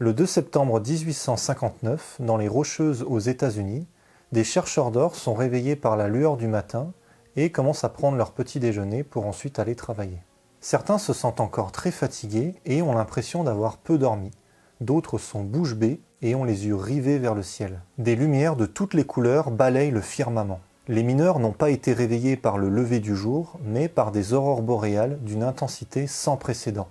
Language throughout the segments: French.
Le 2 septembre 1859, dans les Rocheuses aux États-Unis, des chercheurs d'or sont réveillés par la lueur du matin et commencent à prendre leur petit déjeuner pour ensuite aller travailler. Certains se sentent encore très fatigués et ont l'impression d'avoir peu dormi. D'autres sont bouche bée et ont les yeux rivés vers le ciel. Des lumières de toutes les couleurs balayent le firmament. Les mineurs n'ont pas été réveillés par le lever du jour, mais par des aurores boréales d'une intensité sans précédent.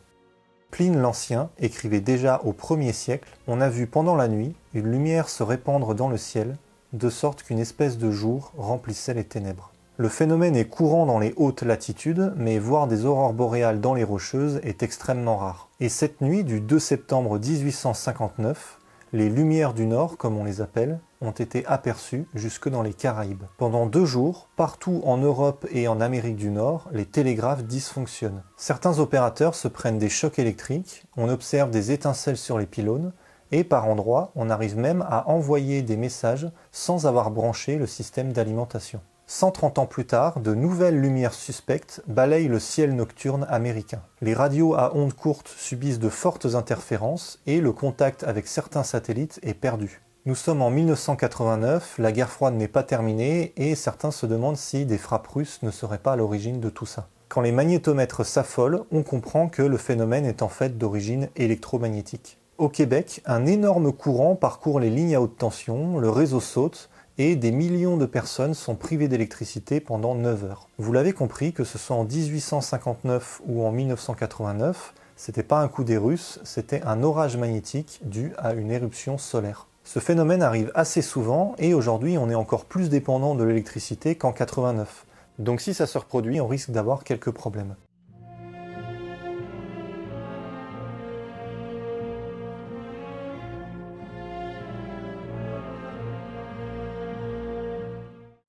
Pline l'Ancien écrivait déjà au 1er siècle « On a vu pendant la nuit une lumière se répandre dans le ciel, de sorte qu'une espèce de jour remplissait les ténèbres. » Le phénomène est courant dans les hautes latitudes, mais voir des aurores boréales dans les Rocheuses est extrêmement rare. Et cette nuit du 2 septembre 1859, les lumières du Nord, comme on les appelle, ont été aperçues jusque dans les Caraïbes. Pendant 2 jours, partout en Europe et en Amérique du Nord, les télégraphes dysfonctionnent. Certains opérateurs se prennent des chocs électriques, on observe des étincelles sur les pylônes, et par endroits, on arrive même à envoyer des messages sans avoir branché le système d'alimentation. 130 ans plus tard, de nouvelles lumières suspectes balayent le ciel nocturne américain. Les radios à ondes courtes subissent de fortes interférences et le contact avec certains satellites est perdu. Nous sommes en 1989, la guerre froide n'est pas terminée et certains se demandent si des frappes russes ne seraient pas à l'origine de tout ça. Quand les magnétomètres s'affolent, on comprend que le phénomène est en fait d'origine électromagnétique. Au Québec, un énorme courant parcourt les lignes à haute tension, le réseau saute, et des millions de personnes sont privées d'électricité pendant 9 heures. Vous l'avez compris, que ce soit en 1859 ou en 1989, c'était pas un coup des Russes, c'était un orage magnétique dû à une éruption solaire. Ce phénomène arrive assez souvent et aujourd'hui on est encore plus dépendant de l'électricité qu'en 89. Donc si ça se reproduit, on risque d'avoir quelques problèmes.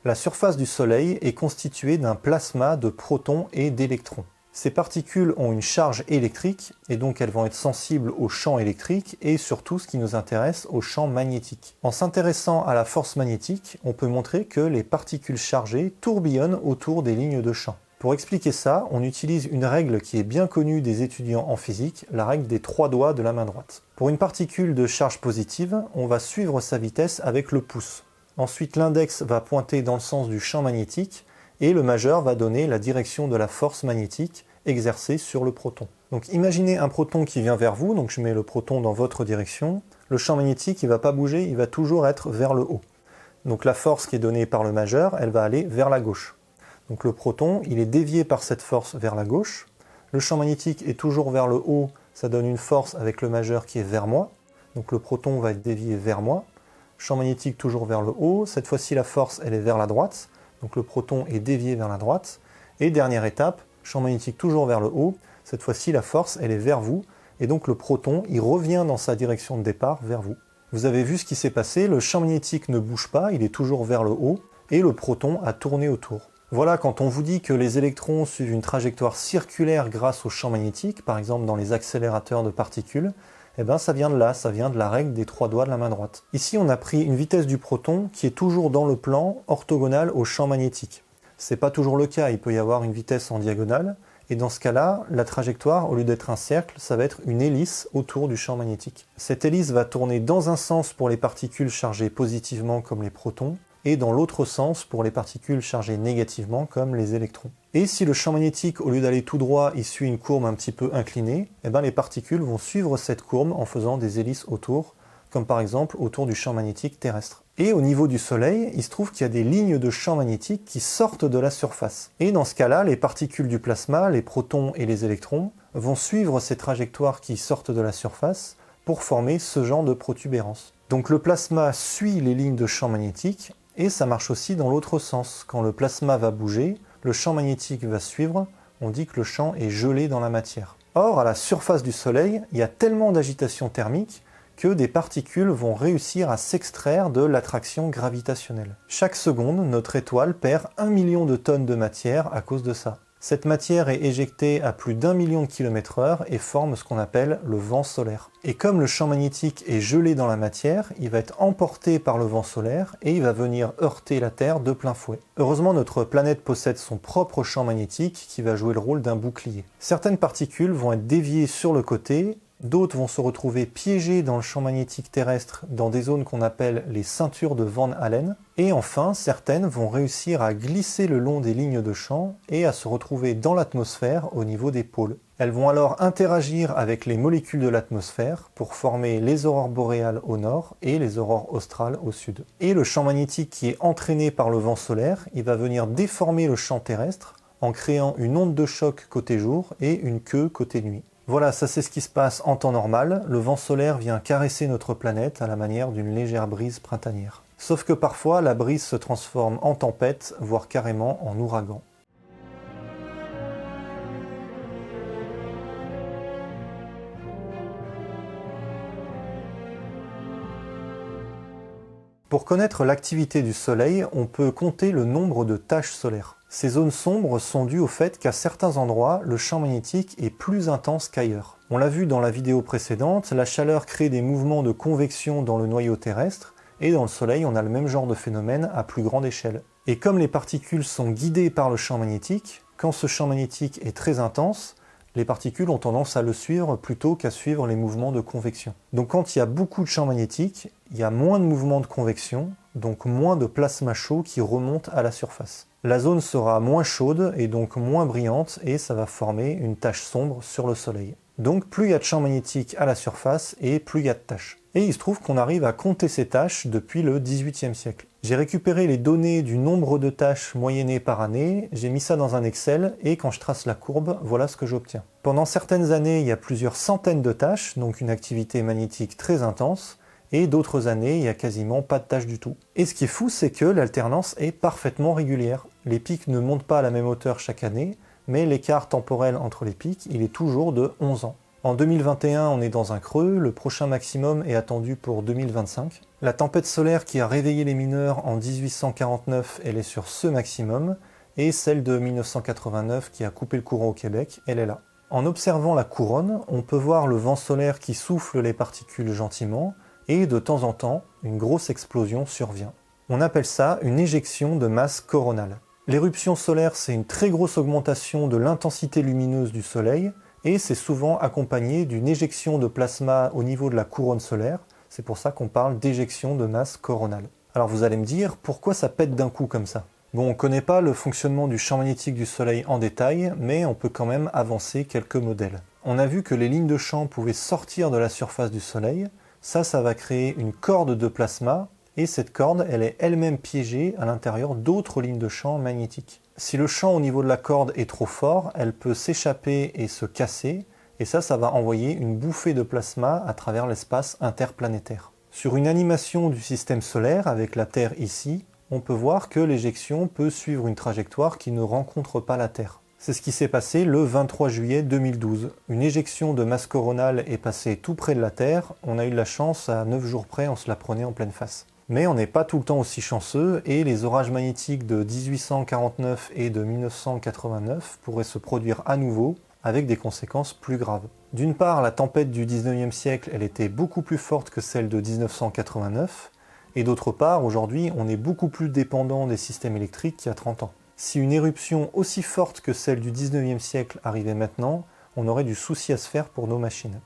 La surface du Soleil est constituée d'un plasma de protons et d'électrons. Ces particules ont une charge électrique et donc elles vont être sensibles au champ électrique et surtout ce qui nous intéresse au champ magnétique. En s'intéressant à la force magnétique, on peut montrer que les particules chargées tourbillonnent autour des lignes de champ. Pour expliquer ça, on utilise une règle qui est bien connue des étudiants en physique, la règle des 3 doigts de la main droite. Pour une particule de charge positive, on va suivre sa vitesse avec le pouce. Ensuite, l'index va pointer dans le sens du champ magnétique et le majeur va donner la direction de la force magnétique exercée sur le proton. Donc imaginez un proton qui vient vers vous, donc je mets le proton dans votre direction. Le champ magnétique, il ne va pas bouger, il va toujours être vers le haut. Donc la force qui est donnée par le majeur, elle va aller vers la gauche. Donc le proton, il est dévié par cette force vers la gauche. Le champ magnétique est toujours vers le haut, ça donne une force avec le majeur qui est vers moi. Donc le proton va être dévié vers moi. Champ magnétique toujours vers le haut, cette fois-ci la force elle est vers la droite, donc le proton est dévié vers la droite, et dernière étape, champ magnétique toujours vers le haut, cette fois-ci la force elle est vers vous, et donc le proton il revient dans sa direction de départ vers vous. Vous avez vu ce qui s'est passé, le champ magnétique ne bouge pas, il est toujours vers le haut, et le proton a tourné autour. Voilà, quand on vous dit que les électrons suivent une trajectoire circulaire grâce au champ magnétique, par exemple dans les accélérateurs de particules, eh bien ça vient de là, ça vient de la règle des 3 doigts de la main droite. Ici on a pris une vitesse du proton qui est toujours dans le plan orthogonal au champ magnétique. C'est pas toujours le cas, il peut y avoir une vitesse en diagonale, et dans ce cas-là, la trajectoire, au lieu d'être un cercle, ça va être une hélice autour du champ magnétique. Cette hélice va tourner dans un sens pour les particules chargées positivement comme les protons, et dans l'autre sens pour les particules chargées négativement comme les électrons. Et si le champ magnétique, au lieu d'aller tout droit, il suit une courbe un petit peu inclinée, eh bien les particules vont suivre cette courbe en faisant des hélices autour, comme par exemple autour du champ magnétique terrestre. Et au niveau du Soleil, il se trouve qu'il y a des lignes de champ magnétique qui sortent de la surface. Et dans ce cas-là, les particules du plasma, les protons et les électrons, vont suivre ces trajectoires qui sortent de la surface pour former ce genre de protubérance. Donc le plasma suit les lignes de champ magnétique, et ça marche aussi dans l'autre sens. Quand le plasma va bouger, le champ magnétique va suivre, on dit que le champ est gelé dans la matière. Or, à la surface du Soleil, il y a tellement d'agitation thermique que des particules vont réussir à s'extraire de l'attraction gravitationnelle. Chaque seconde, notre étoile perd 1 million de tonnes de matière à cause de ça. Cette matière est éjectée à plus d'1 million de km/h et forme ce qu'on appelle le vent solaire. Et comme le champ magnétique est gelé dans la matière, il va être emporté par le vent solaire et il va venir heurter la Terre de plein fouet. Heureusement, notre planète possède son propre champ magnétique qui va jouer le rôle d'un bouclier. Certaines particules vont être déviées sur le côté D'autres vont se retrouver piégés dans le champ magnétique terrestre dans des zones qu'on appelle les ceintures de Van Allen. Et enfin, certaines vont réussir à glisser le long des lignes de champ et à se retrouver dans l'atmosphère au niveau des pôles. Elles vont alors interagir avec les molécules de l'atmosphère pour former les aurores boréales au nord et les aurores australes au sud. Et le champ magnétique qui est entraîné par le vent solaire, il va venir déformer le champ terrestre en créant une onde de choc côté jour et une queue côté nuit. Voilà, ça c'est ce qui se passe en temps normal. Le vent solaire vient caresser notre planète à la manière d'une légère brise printanière. Sauf que parfois, la brise se transforme en tempête, voire carrément en ouragan. Pour connaître l'activité du Soleil, on peut compter le nombre de taches solaires. Ces zones sombres sont dues au fait qu'à certains endroits, le champ magnétique est plus intense qu'ailleurs. On l'a vu dans la vidéo précédente, la chaleur crée des mouvements de convection dans le noyau terrestre, et dans le Soleil, on a le même genre de phénomène à plus grande échelle. Et comme les particules sont guidées par le champ magnétique, quand ce champ magnétique est très intense, les particules ont tendance à le suivre plutôt qu'à suivre les mouvements de convection. Donc quand il y a beaucoup de champ magnétique, il y a moins de mouvements de convection, donc moins de plasma chaud qui remonte à la surface. La zone sera moins chaude et donc moins brillante et ça va former une tache sombre sur le Soleil. Donc plus il y a de champ magnétique à la surface et plus il y a de taches. Et il se trouve qu'on arrive à compter ces taches depuis le XVIIIe siècle. J'ai récupéré les données du nombre de taches moyennées par année, j'ai mis ça dans un Excel et quand je trace la courbe, voilà ce que j'obtiens. Pendant certaines années, il y a plusieurs centaines de taches, donc une activité magnétique très intense, et d'autres années, il n'y a quasiment pas de taches du tout. Et ce qui est fou, c'est que l'alternance est parfaitement régulière. Les pics ne montent pas à la même hauteur chaque année, mais l'écart temporel entre les pics, il est toujours de 11 ans. En 2021, on est dans un creux, le prochain maximum est attendu pour 2025. La tempête solaire qui a réveillé les mineurs en 1849, elle est sur ce maximum, et celle de 1989 qui a coupé le courant au Québec, elle est là. En observant la couronne, on peut voir le vent solaire qui souffle les particules gentiment, et de temps en temps, une grosse explosion survient. On appelle ça une éjection de masse coronale. L'éruption solaire, c'est une très grosse augmentation de l'intensité lumineuse du Soleil, et c'est souvent accompagné d'une éjection de plasma au niveau de la couronne solaire. C'est pour ça qu'on parle d'éjection de masse coronale. Alors vous allez me dire, pourquoi ça pète d'un coup comme ça? Bon, on ne connaît pas le fonctionnement du champ magnétique du Soleil en détail, mais on peut quand même avancer quelques modèles. On a vu que les lignes de champ pouvaient sortir de la surface du Soleil. Ça va créer une corde de plasma, et cette corde, elle est elle-même piégée à l'intérieur d'autres lignes de champ magnétiques. Si le champ au niveau de la corde est trop fort, elle peut s'échapper et se casser, et ça va envoyer une bouffée de plasma à travers l'espace interplanétaire. Sur une animation du système solaire, avec la Terre ici, on peut voir que l'éjection peut suivre une trajectoire qui ne rencontre pas la Terre. C'est ce qui s'est passé le 23 juillet 2012. Une éjection de masse coronale est passée tout près de la Terre, on a eu de la chance, à 9 jours près, on se la prenait en pleine face. Mais on n'est pas tout le temps aussi chanceux, et les orages magnétiques de 1849 et de 1989 pourraient se produire à nouveau, avec des conséquences plus graves. D'une part, la tempête du 19e siècle, elle était beaucoup plus forte que celle de 1989, et d'autre part, aujourd'hui, on est beaucoup plus dépendant des systèmes électriques qu'il y a 30 ans. Si une éruption aussi forte que celle du 19e siècle arrivait maintenant, on aurait du souci à se faire pour nos machines.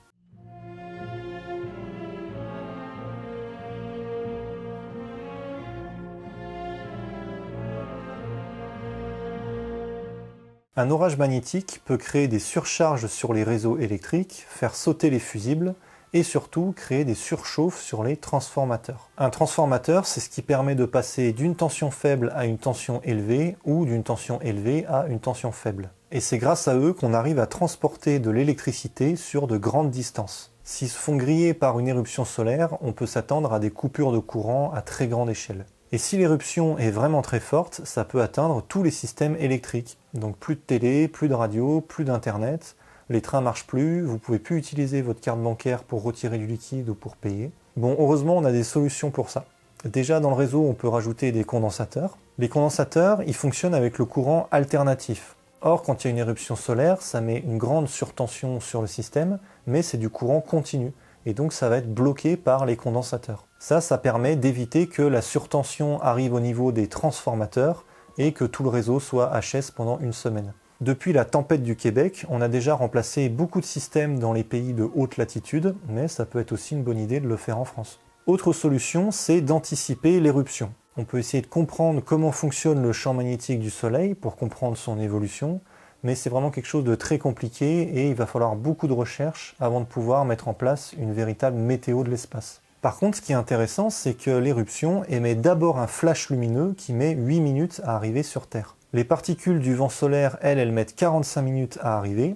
Un orage magnétique peut créer des surcharges sur les réseaux électriques, faire sauter les fusibles, et surtout créer des surchauffes sur les transformateurs. Un transformateur, c'est ce qui permet de passer d'une tension faible à une tension élevée, ou d'une tension élevée à une tension faible. Et c'est grâce à eux qu'on arrive à transporter de l'électricité sur de grandes distances. S'ils se font griller par une éruption solaire, on peut s'attendre à des coupures de courant à très grande échelle. Et si l'éruption est vraiment très forte, ça peut atteindre tous les systèmes électriques. Donc plus de télé, plus de radio, plus d'internet, les trains marchent plus, vous pouvez plus utiliser votre carte bancaire pour retirer du liquide ou pour payer. Bon, heureusement, on a des solutions pour ça. Déjà, dans le réseau, on peut rajouter des condensateurs. Les condensateurs, ils fonctionnent avec le courant alternatif. Or, quand il y a une éruption solaire, ça met une grande surtension sur le système, mais c'est du courant continu. Et donc ça va être bloqué par les condensateurs. Ça permet d'éviter que la surtension arrive au niveau des transformateurs et que tout le réseau soit HS pendant une semaine. Depuis la tempête du Québec, on a déjà remplacé beaucoup de systèmes dans les pays de haute latitude, mais ça peut être aussi une bonne idée de le faire en France. Autre solution, c'est d'anticiper l'éruption. On peut essayer de comprendre comment fonctionne le champ magnétique du Soleil pour comprendre son évolution, mais c'est vraiment quelque chose de très compliqué et il va falloir beaucoup de recherches avant de pouvoir mettre en place une véritable météo de l'espace. Par contre, ce qui est intéressant, c'est que l'éruption émet d'abord un flash lumineux qui met 8 minutes à arriver sur Terre. Les particules du vent solaire, elles mettent 45 minutes à arriver,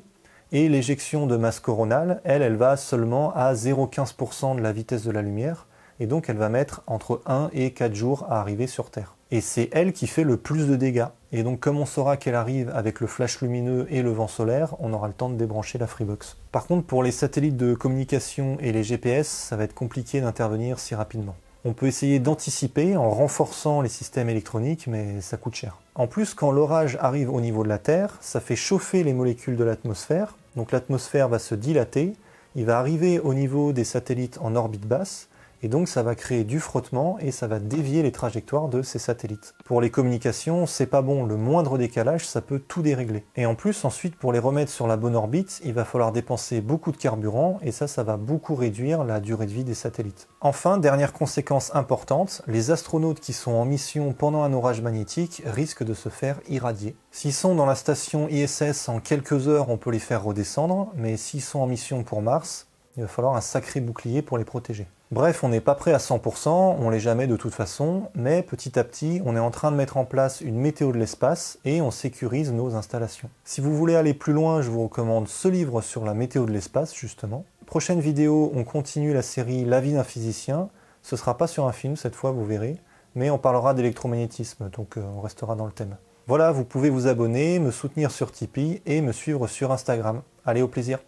et l'éjection de masse coronale, elle va seulement à 0,15% de la vitesse de la lumière, et donc elle va mettre entre 1 et 4 jours à arriver sur Terre. Et c'est elle qui fait le plus de dégâts. Et donc comme on saura qu'elle arrive avec le flash lumineux et le vent solaire, on aura le temps de débrancher la Freebox. Par contre, pour les satellites de communication et les GPS, ça va être compliqué d'intervenir si rapidement. On peut essayer d'anticiper en renforçant les systèmes électroniques, mais ça coûte cher. En plus, quand l'orage arrive au niveau de la Terre, ça fait chauffer les molécules de l'atmosphère, donc l'atmosphère va se dilater, il va arriver au niveau des satellites en orbite basse, et donc ça va créer du frottement et ça va dévier les trajectoires de ces satellites. Pour les communications, c'est pas bon, le moindre décalage, ça peut tout dérégler. Et en plus, ensuite, pour les remettre sur la bonne orbite, il va falloir dépenser beaucoup de carburant et ça va beaucoup réduire la durée de vie des satellites. Enfin, dernière conséquence importante, les astronautes qui sont en mission pendant un orage magnétique risquent de se faire irradier. S'ils sont dans la station ISS en quelques heures, on peut les faire redescendre, mais s'ils sont en mission pour Mars, il va falloir un sacré bouclier pour les protéger. Bref, on n'est pas prêt à 100%, on l'est jamais de toute façon, mais petit à petit, on est en train de mettre en place une météo de l'espace et on sécurise nos installations. Si vous voulez aller plus loin, je vous recommande ce livre sur la météo de l'espace, justement. Prochaine vidéo, on continue la série La vie d'un physicien. Ce ne sera pas sur un film cette fois, vous verrez, mais on parlera d'électromagnétisme, donc on restera dans le thème. Voilà, vous pouvez vous abonner, me soutenir sur Tipeee et me suivre sur Instagram. Allez, au plaisir!